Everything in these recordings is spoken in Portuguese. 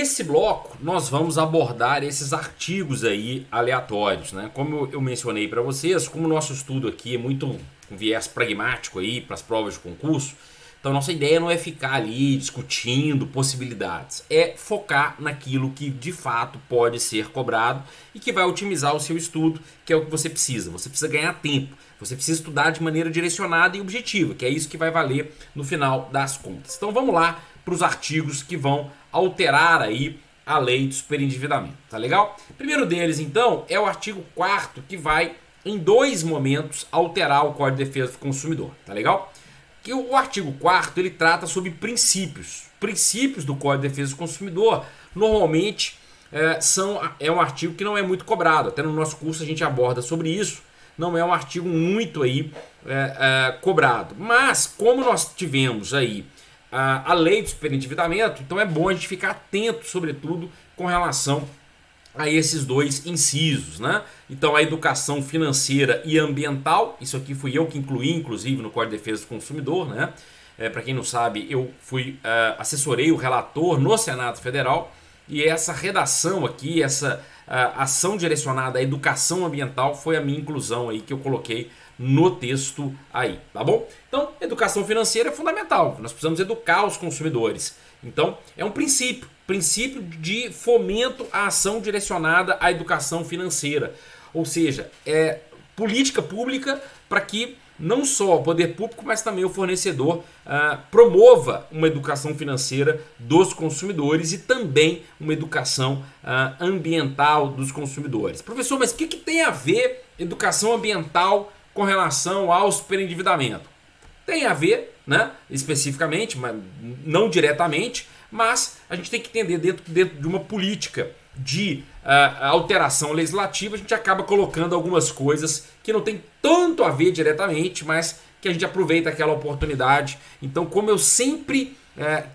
nesse bloco nós vamos abordar esses artigos aí aleatórios, né? Como eu mencionei para vocês, como o nosso estudo aqui é muito com viés pragmático aí para as provas de concurso, então nossa ideia não é ficar ali discutindo possibilidades, é focar naquilo que de fato pode ser cobrado e que vai otimizar o seu estudo, que é o que você precisa. Você precisa ganhar tempo, você precisa estudar de maneira direcionada e objetiva, que é isso que vai valer no final das contas. Então vamos lá para os artigos que vão alterar aí a lei do superendividamento, tá legal? O primeiro deles, então, é o artigo 4º, que vai, em 2 momentos, alterar o Código de Defesa do Consumidor, tá legal? Que o artigo 4º, ele trata sobre princípios. Princípios do Código de Defesa do Consumidor, normalmente, é um artigo que não é muito cobrado. Até no nosso curso a gente aborda sobre isso. Não é um artigo muito aí cobrado. Mas, como nós tivemos aí a lei do superendividamento, então é bom a gente ficar atento, sobretudo, com relação a esses 2 incisos, né? Então a educação financeira e ambiental, isso aqui fui eu que incluí, inclusive, no Código de Defesa do Consumidor, né? Para quem não sabe, eu assessorei o relator no Senado Federal, e essa redação aqui, essa ação direcionada à educação ambiental foi a minha inclusão aí que eu coloquei no texto aí, tá bom? Então, educação financeira é fundamental, nós precisamos educar os consumidores. Então, é um princípio de fomento à ação direcionada à educação financeira. Ou seja, é política pública para que não só o poder público, mas também o fornecedor promova uma educação financeira dos consumidores e também uma educação ambiental dos consumidores. Professor, mas o que tem a ver educação ambiental com relação ao superendividamento? Tem a ver, né, especificamente, mas não diretamente, mas a gente tem que entender dentro de uma política de alteração legislativa, a gente acaba colocando algumas coisas que não tem tanto a ver diretamente, mas que a gente aproveita aquela oportunidade. Então, como eu sempre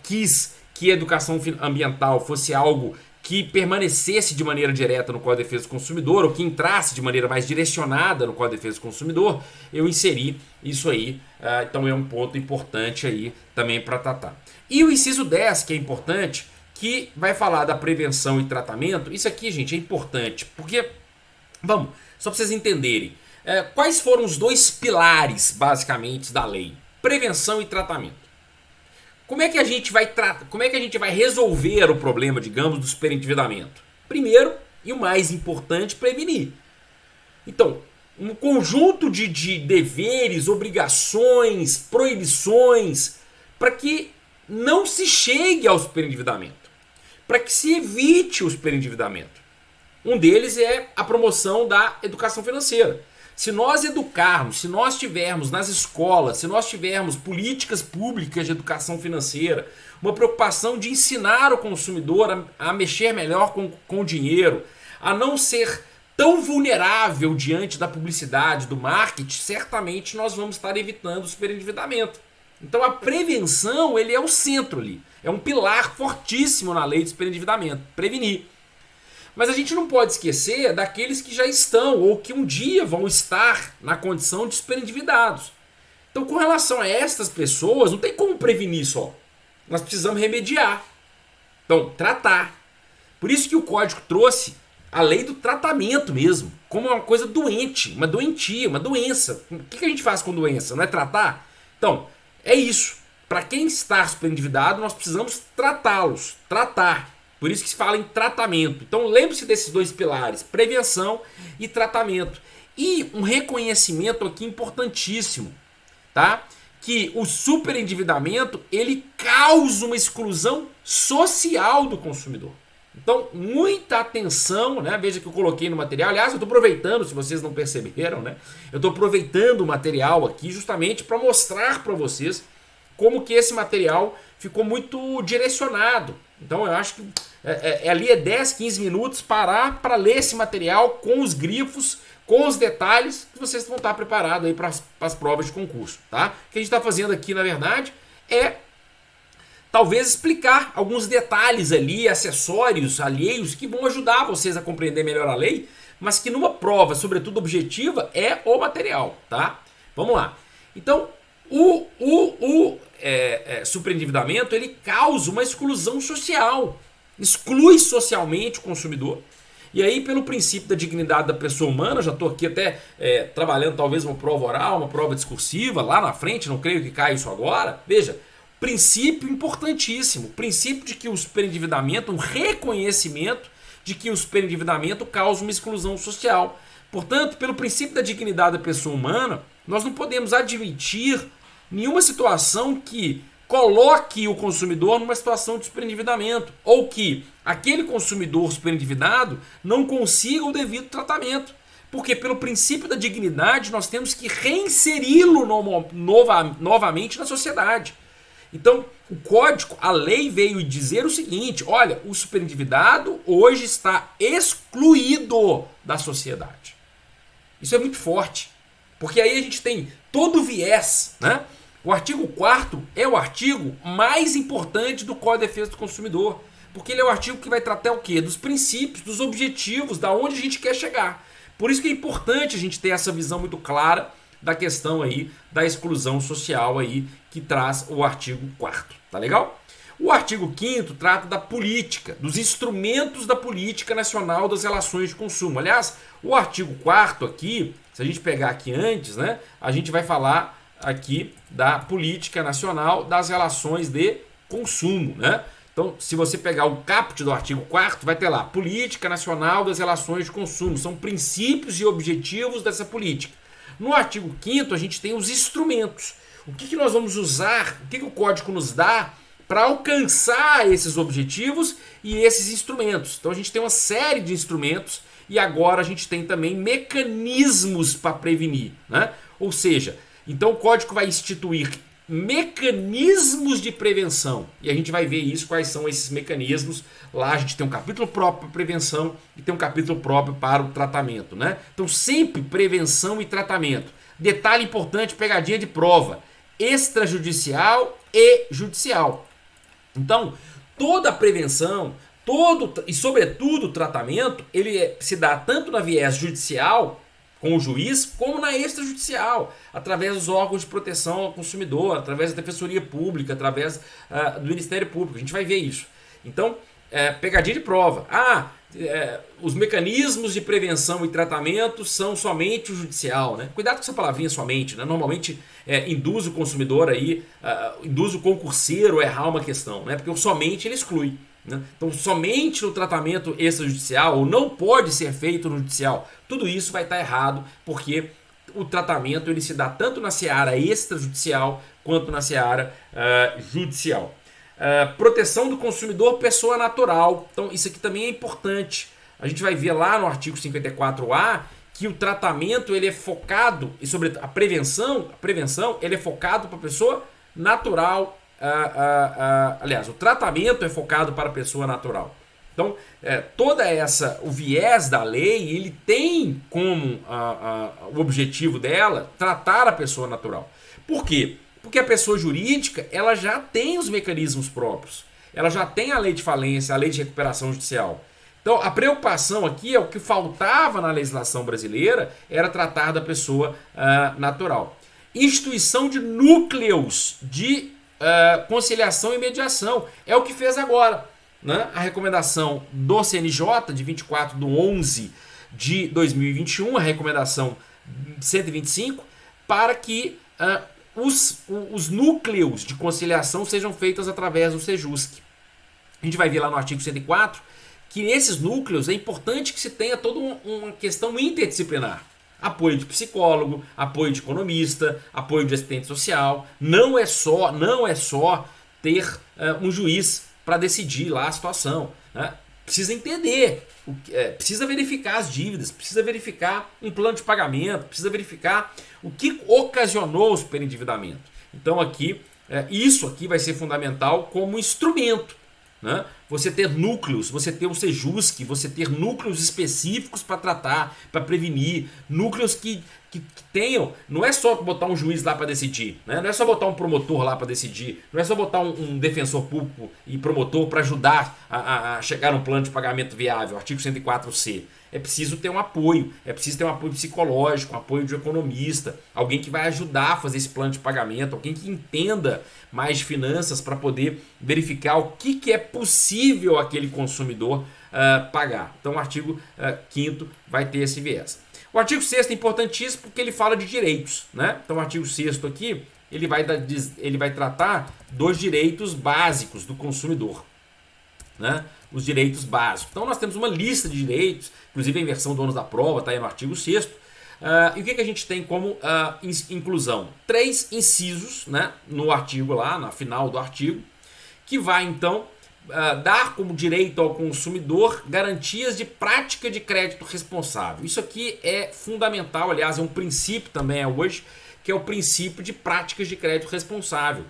quis que a educação ambiental fosse algo que permanecesse de maneira direta no Código de Defesa do Consumidor, ou que entrasse de maneira mais direcionada no Código de Defesa do Consumidor, eu inseri isso aí. Então é um ponto importante aí também para tratar. E o inciso 10, que é importante, que vai falar da prevenção e tratamento. Isso aqui, gente, é importante, porque, vamos, só para vocês entenderem, quais foram os 2 pilares, basicamente, da lei? Prevenção e tratamento. Como é que a gente vai resolver o problema, digamos, do superendividamento? Primeiro, e o mais importante, prevenir. Então, um conjunto de deveres, obrigações, proibições, para que não se chegue ao superendividamento, para que se evite o superendividamento. Um deles é a promoção da educação financeira. Se nós educarmos, se nós tivermos nas escolas, se nós tivermos políticas públicas de educação financeira, uma preocupação de ensinar o consumidor a mexer melhor com o dinheiro, a não ser tão vulnerável diante da publicidade, do marketing, certamente nós vamos estar evitando o superendividamento. Então a prevenção, ele é o centro ali, é um pilar fortíssimo na lei de superendividamento, prevenir. Mas a gente não pode esquecer daqueles que já estão ou que um dia vão estar na condição de superendividados. Então, com relação a estas pessoas, não tem como prevenir só. Nós precisamos remediar. Então, tratar. Por isso que o código trouxe a lei do tratamento mesmo, como uma coisa doente, uma doentia, uma doença. O que a gente faz com doença? Não é tratar? Então, é isso. Para quem está superendividado, nós precisamos tratá-los, tratar. Por isso que se fala em tratamento. Então lembre-se desses 2 pilares, prevenção e tratamento. E um reconhecimento aqui importantíssimo, tá? Que o superendividamento, ele causa uma exclusão social do consumidor. Então, muita atenção, né? Veja que eu coloquei no material. Aliás, eu estou aproveitando, se vocês não perceberam, né? Eu estou aproveitando o material aqui justamente para mostrar para vocês como que esse material ficou muito direcionado. Então eu acho que ali é 10, 15 minutos parar para ler esse material com os grifos, com os detalhes, que vocês vão estar preparados aí para as provas de concurso, tá? O que a gente está fazendo aqui, na verdade, é talvez explicar alguns detalhes ali, acessórios alheios que vão ajudar vocês a compreender melhor a lei, mas que numa prova, sobretudo objetiva, é o material, tá? Vamos lá. Então, o superendividamento, ele causa uma exclusão social. exclui socialmente o consumidor. E aí, pelo princípio da dignidade da pessoa humana, já estou aqui até trabalhando talvez uma prova oral, uma prova discursiva, lá na frente, não creio que caia isso agora. Veja, princípio importantíssimo, princípio de que o superendividamento, um reconhecimento de que o superendividamento causa uma exclusão social. Portanto, pelo princípio da dignidade da pessoa humana, nós não podemos admitir nenhuma situação que coloque o consumidor numa situação de superendividamento ou que aquele consumidor superendividado não consiga o devido tratamento. Porque pelo princípio da dignidade nós temos que reinseri-lo novamente na sociedade. Então, o código, a lei veio dizer o seguinte: olha, o superendividado hoje está excluído da sociedade. Isso é muito forte, porque aí a gente tem todo o viés, né? O artigo 4º é o artigo mais importante do Código de Defesa do Consumidor, porque ele é o artigo que vai tratar o quê? Dos princípios, dos objetivos, da onde a gente quer chegar. Por isso que é importante a gente ter essa visão muito clara da questão aí da exclusão social aí que traz o artigo 4º, tá legal? O artigo 5º trata da política, dos instrumentos da política nacional das relações de consumo. Aliás, o artigo 4º aqui, se a gente pegar aqui antes, né, a gente vai falar aqui da política nacional das relações de consumo, né? Então, se você pegar o caput do artigo 4º, vai ter lá Política Nacional das Relações de Consumo. São princípios e objetivos dessa política. No artigo 5º, a gente tem os instrumentos. O que nós vamos usar, o que o código nos dá para alcançar esses objetivos e esses instrumentos. Então, a gente tem uma série de instrumentos e agora a gente tem também mecanismos para prevenir, né? Ou seja, então o código vai instituir mecanismos de prevenção. E a gente vai ver isso, quais são esses mecanismos. Lá a gente tem um capítulo próprio para prevenção e tem um capítulo próprio para o tratamento, né? Então sempre prevenção e tratamento. Detalhe importante, pegadinha de prova. Extrajudicial e judicial. Então, toda a prevenção, e sobretudo o tratamento, ele se dá tanto na viés judicial, com o juiz, como na extrajudicial, através dos órgãos de proteção ao consumidor, através da Defensoria Pública, através do Ministério Público. A gente vai ver isso. Então, pegadinha de prova. Os mecanismos de prevenção e tratamento são somente o judicial, né? Cuidado com essa palavrinha somente, né? Normalmente induz o consumidor aí, induz o concurseiro a errar uma questão, né? Porque o somente ele exclui. Então, somente no tratamento extrajudicial, ou não pode ser feito no judicial, tudo isso vai estar errado, porque o tratamento ele se dá tanto na seara extrajudicial quanto na seara judicial. Proteção do consumidor, pessoa natural. Então, isso aqui também é importante. A gente vai ver lá no artigo 54A que o tratamento ele é focado, e sobre a prevenção ele é focado para a pessoa natural. Aliás, o tratamento é focado para a pessoa natural. Então, o viés da lei, ele tem como o objetivo dela tratar a pessoa natural. Por quê? Porque a pessoa jurídica, ela já tem os mecanismos próprios. Ela já tem a lei de falência, a lei de recuperação judicial. Então, a preocupação aqui é o que faltava na legislação brasileira, era tratar da pessoa natural. Instituição de núcleos de conciliação e mediação. É o que fez agora, né? A recomendação do CNJ de 24/11 de 2021, a recomendação 125, para que os núcleos de conciliação sejam feitos através do Sejusc. A gente vai ver lá no artigo 104 que nesses núcleos é importante que se tenha toda uma questão interdisciplinar. Apoio de psicólogo, apoio de economista, apoio de assistente social. Não é só ter um juiz para decidir lá a situação, né? Precisa entender, precisa verificar as dívidas, precisa verificar um plano de pagamento, precisa verificar o que ocasionou o superendividamento. Então isso aqui vai ser fundamental como instrumento, né? Você ter núcleos, você ter o Sejusc, você ter núcleos específicos para tratar, para prevenir, núcleos que tenham, não é só botar um juiz lá para decidir, né? Não é só botar um promotor lá para decidir, não é só botar um defensor público e promotor para ajudar a chegar a um plano de pagamento viável, artigo 104C. é preciso ter um apoio, é preciso ter um apoio psicológico, um apoio de um economista, alguém que vai ajudar a fazer esse plano de pagamento, alguém que entenda mais de finanças para poder verificar o que é possível aquele consumidor pagar. Então o artigo 5º vai ter esse viés. O artigo 6º é importantíssimo porque ele fala de direitos, né? Então o artigo 6º aqui, ele vai tratar dos direitos básicos do consumidor, né? Os direitos básicos. Então nós temos uma lista de direitos, inclusive a inversão do ônus da prova está aí no artigo 6º. E o que a gente tem como inclusão? 3 incisos, né, no artigo lá, na final do artigo, que vai então dar como direito ao consumidor garantias de prática de crédito responsável. Isso aqui é fundamental, aliás, é um princípio também hoje, que é o princípio de práticas de crédito responsável.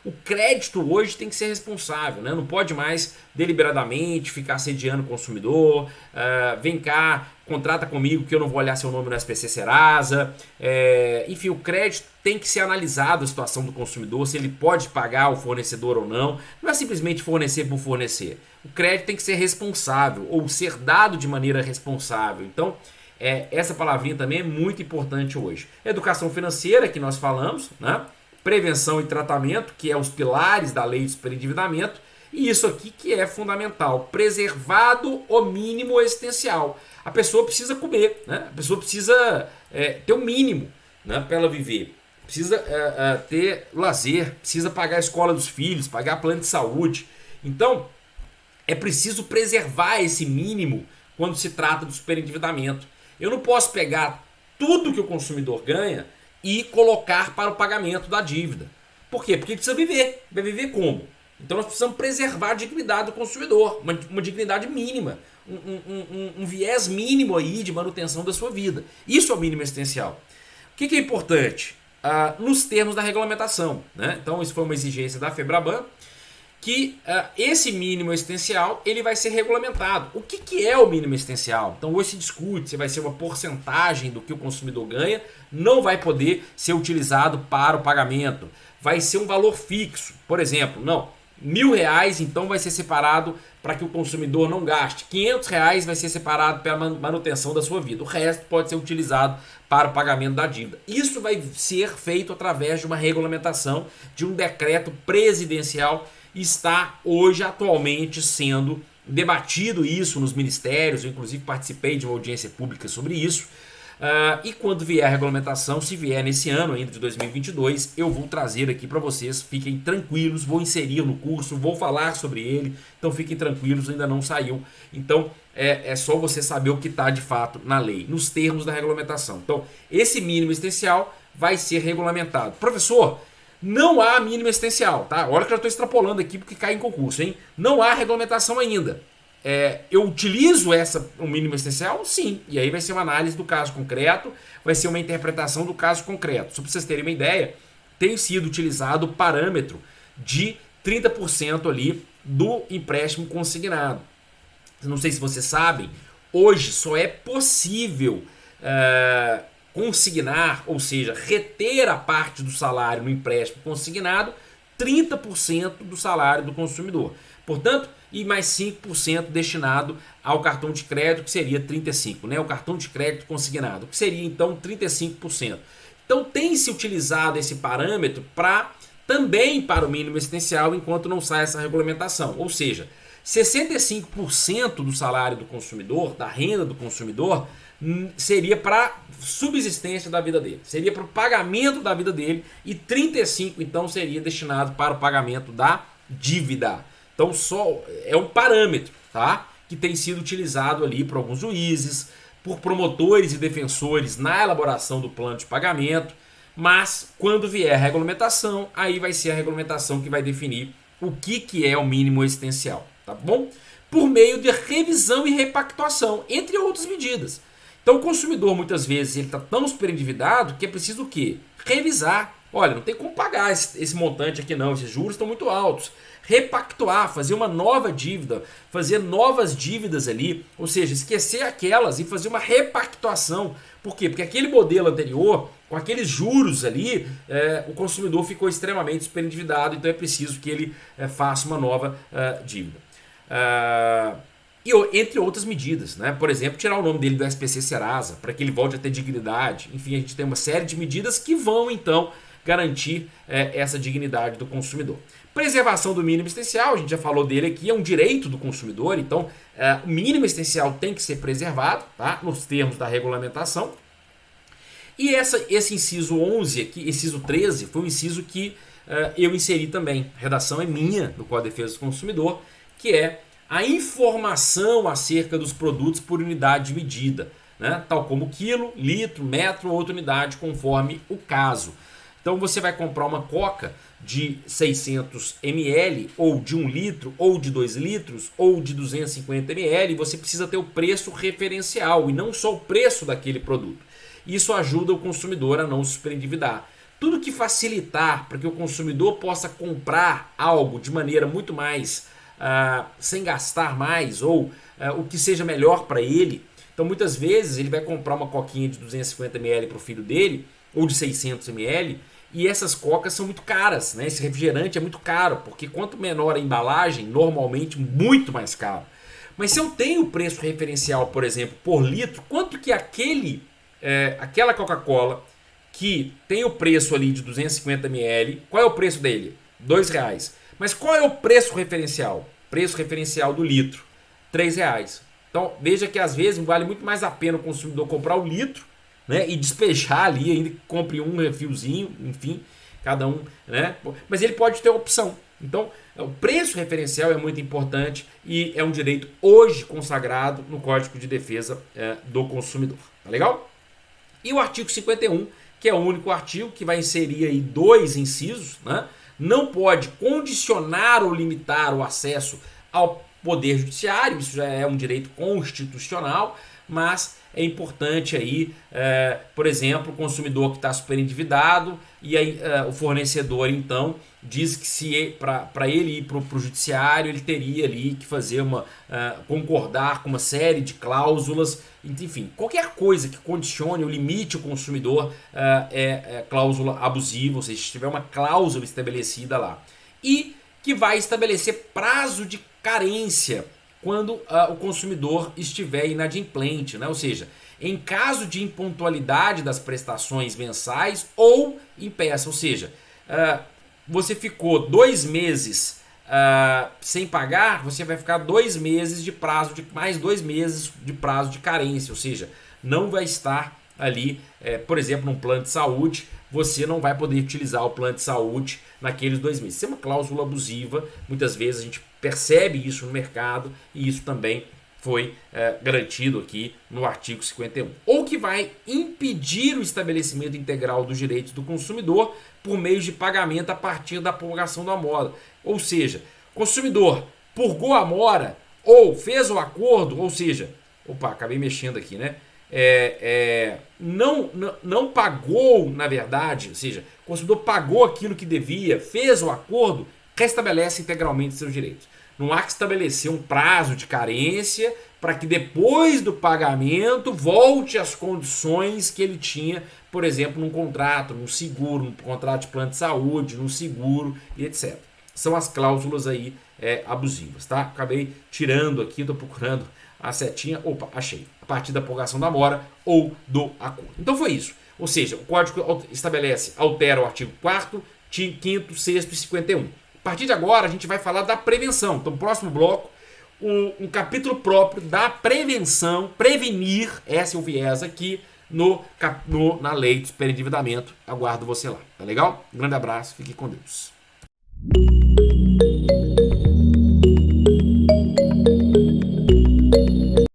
O crédito hoje tem que ser responsável, né? Não pode mais deliberadamente ficar assediando o consumidor, vem cá, contrata comigo que eu não vou olhar seu nome no SPC Serasa. Enfim, o crédito tem que ser analisado a situação do consumidor, se ele pode pagar o fornecedor ou não. Não é simplesmente fornecer por fornecer. O crédito tem que ser responsável ou ser dado de maneira responsável. Então, essa palavrinha também é muito importante hoje. Educação financeira, que nós falamos, né? Prevenção e tratamento, que é os pilares da lei de superendividamento, e isso aqui que é fundamental, preservado o mínimo existencial. A pessoa precisa comer, né? A pessoa precisa ter o mínimo, né, para ela viver, precisa ter lazer, precisa pagar a escola dos filhos, pagar plano de saúde. Então, é preciso preservar esse mínimo quando se trata do superendividamento. Eu não posso pegar tudo que o consumidor ganha e colocar para o pagamento da dívida. Por quê? Porque ele precisa viver. Vai viver como? Então nós precisamos preservar a dignidade do consumidor, uma dignidade mínima, um viés mínimo aí de manutenção da sua vida. Isso é o mínimo existencial. O que é importante? Nos termos da regulamentação, né? Então isso foi uma exigência da FEBRABAN, que esse mínimo existencial ele vai ser regulamentado. O que é o mínimo existencial? Então hoje se discute se vai ser uma porcentagem do que o consumidor ganha, não vai poder ser utilizado para o pagamento. Vai ser um valor fixo. Por exemplo, não, R$1.000 então vai ser separado para que o consumidor não gaste. R$500 vai ser separado para a manutenção da sua vida. O resto pode ser utilizado para o pagamento da dívida. Isso vai ser feito através de uma regulamentação, de um decreto presidencial. Está hoje, atualmente, sendo debatido isso nos ministérios. Eu, inclusive, participei de uma audiência pública sobre isso. E quando vier a regulamentação, se vier nesse ano ainda de 2022, eu vou trazer aqui para vocês. Fiquem tranquilos, vou inserir no curso, vou falar sobre ele. Então fiquem tranquilos, ainda não saiu. Então é só você saber o que está de fato na lei, nos termos da regulamentação. Então esse mínimo existencial vai ser regulamentado. Professor, não há mínimo existencial, tá? Olha que eu já estou extrapolando aqui porque cai em concurso, hein? Não há regulamentação ainda. Eu utilizo o mínimo existencial? Sim. E aí vai ser uma análise do caso concreto, vai ser uma interpretação do caso concreto. Só para vocês terem uma ideia, tem sido utilizado o parâmetro de 30% ali do empréstimo consignado. Não sei se vocês sabem, hoje só é possível consignar, ou seja, reter a parte do salário no empréstimo consignado, 30% do salário do consumidor. Portanto, e mais 5% destinado ao cartão de crédito, que seria 35%, né? O cartão de crédito consignado, que seria então 35%. Então tem se utilizado esse parâmetro também para o mínimo existencial, enquanto não sai essa regulamentação. Ou seja, 65% do salário do consumidor, da renda do consumidor, seria para subsistência da vida dele, seria para o pagamento da vida dele, e 35% então seria destinado para o pagamento da dívida. Então só é um parâmetro, tá? Que tem sido utilizado ali por alguns juízes, por promotores e defensores na elaboração do plano de pagamento, mas quando vier a regulamentação, aí vai ser a regulamentação que vai definir o que é o mínimo existencial, tá bom? Por meio de revisão e repactuação, entre outras medidas. Então o consumidor muitas vezes ele está tão superendividado que é preciso o quê? Revisar. Olha, não tem como pagar esse montante aqui não, esses juros estão muito altos. Repactuar, fazer uma nova dívida, fazer novas dívidas ali, ou seja, esquecer aquelas e fazer uma repactuação. Por quê? Porque aquele modelo anterior, com aqueles juros ali, o consumidor ficou extremamente superendividado, então é preciso que ele faça uma nova dívida. entre outras medidas, né? Por exemplo, tirar o nome dele do SPC Serasa, para que ele volte a ter dignidade. Enfim, a gente tem uma série de medidas que vão, então, garantir essa dignidade do consumidor. Preservação do mínimo existencial, a gente já falou dele aqui, é um direito do consumidor, então o mínimo existencial tem que ser preservado, tá? Nos termos da regulamentação. E esse inciso 11 aqui, inciso 13, foi um inciso que eu inseri também. A redação é minha, do Código de Defesa do Consumidor, que é a informação acerca dos produtos por unidade de medida, né? Tal como quilo, litro, metro ou outra unidade, conforme o caso. Então você vai comprar uma coca de 600 ml, ou de 1 litro, ou de 2 litros, ou de 250 ml, e você precisa ter o preço referencial e não só o preço daquele produto. Isso ajuda o consumidor a não se superendividar. Tudo que facilitar para que o consumidor possa comprar algo de maneira muito mais sem gastar mais, ou o que seja melhor para ele. Então muitas vezes ele vai comprar uma coquinha de 250 ml para o filho dele, ou de 600 ml, e essas cocas são muito caras, né? Esse refrigerante é muito caro, porque quanto menor a embalagem, normalmente muito mais caro. Mas se eu tenho o preço referencial, por exemplo, por litro, quanto que aquela Coca-Cola que tem o preço ali de 250 ml, qual é o preço dele? R$2. Mas qual é o preço referencial? Preço referencial do litro, R$3. Então veja que às vezes vale muito mais a pena o consumidor comprar o litro, né, e despejar ali, ainda que compre um refilzinho, enfim, cada um, né? Mas ele pode ter opção. Então, o preço referencial é muito importante e é um direito hoje consagrado no Código de Defesa do Consumidor. Tá legal? E o artigo 51, que é o único artigo que vai inserir aí 2 incisos, né? Não pode condicionar ou limitar o acesso ao Poder Judiciário, isso já é um direito constitucional, mas é importante aí, por exemplo, o consumidor que está super endividado e aí o fornecedor então diz que se para ele ir para o judiciário ele teria ali que fazer concordar com uma série de cláusulas, enfim, qualquer coisa que condicione ou limite o consumidor é cláusula abusiva, ou seja, se tiver uma cláusula estabelecida lá. E que vai estabelecer prazo de carência quando o consumidor estiver inadimplente, né? Ou seja, em caso de impontualidade das prestações mensais ou impeça, ou seja, você ficou 2 meses sem pagar, você vai ficar 2 meses de prazo, mais 2 meses de prazo de carência, ou seja, não vai estar ali, por exemplo, num plano de saúde, você não vai poder utilizar o plano de saúde naqueles 2 meses. Isso é uma cláusula abusiva, muitas vezes a gente percebe isso no mercado e isso também foi garantido aqui no artigo 51. Ou que vai impedir o estabelecimento integral dos direitos do consumidor por meio de pagamento a partir da prorrogação da mora. Ou seja, o consumidor purgou a mora ou fez o acordo, ou seja, acabei mexendo aqui, né? Não pagou, na verdade, ou seja, o consumidor pagou aquilo que devia, fez o acordo, restabelece integralmente seus direitos. Não há que estabelecer um prazo de carência para que depois do pagamento volte às condições que ele tinha, por exemplo, num contrato, num seguro, num contrato de plano de saúde, num seguro e etc. São as cláusulas aí abusivas, tá? Acabei tirando aqui, estou procurando a setinha, achei. A partir da prorrogação da mora ou do acordo. Então foi isso. Ou seja, o Código altera o artigo 4º, 5º, 6º e 51. A partir de agora a gente vai falar da prevenção. Então, no próximo bloco, um capítulo próprio da prevenção, prevenir, esse é o viés aqui, na lei de superendividamento. Aguardo você lá, tá legal? Um grande abraço, fique com Deus.